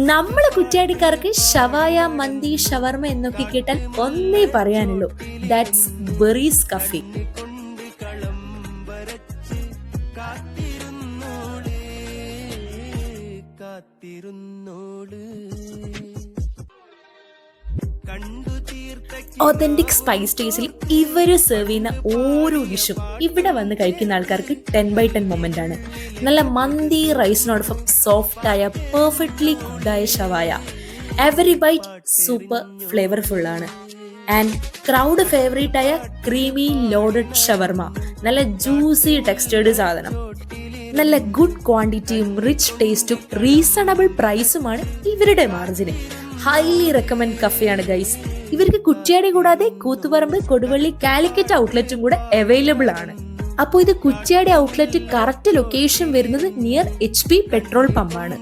നമ്മള് കുറ്റ്യാടിക്കാർക്ക് ഷവായ, മന്തി, ഷവർമ എന്നൊക്കെ കേട്ടാൽ ഒന്നേ പറയാനുള്ളൂ, that's berries cafe. Authentic spice ടേസ്റ്റിൽ ഇവര് സെർവ് ചെയ്യുന്ന ഓരോ ഡിഷും ഇവിടെ വന്ന് കഴിക്കുന്ന ആൾക്കാർക്ക് 10/10 മൊമെന്റ് ആണ്. നല്ല മന്തി റൈസിനോടൊപ്പം സോഫ്റ്റ് ആയ പെർഫെക്റ്റ്ലി കുക്ക്ഡായ ഷവായ, എവറി ബൈറ്റ് സൂപ്പർ ഫ്ലേവർഫുൾ ആണ്. ആൻഡ് ക്രൗഡ് ഫേവറേറ്റ് ആയ ക്രീമി ലോഡഡ് ഷവർമ, നല്ല ജ്യൂസി ടെക്സ്റ്റേർഡ് സാധനം. നല്ല ഗുഡ് ക്വാണ്ടിറ്റിയും റിച്ച് ടേസ്റ്റും റീസണബിൾ പ്രൈസുമാണ് ഇവരുടെ മാർജിന്. ഹൈലി റെക്കമെൻഡ് കഫേയാണ് ഗൈസ്. ഇവർക്ക് കുറ്റ്യാടി കൂടാതെ കൂത്തുപറമ്പ്, കൊടുവള്ളി, കാലിക്കറ്റ് ഔട്ട്ലെറ്റും കൂടെ അവൈലബിൾ ആണ്. അപ്പോൾ ഇത് കുറ്റ്യാടി ഔട്ട്ലെറ്റ് കറക്റ്റ് ലൊക്കേഷൻ വരുന്നത് നിയർ HP പെട്രോൾ പമ്പാണ്.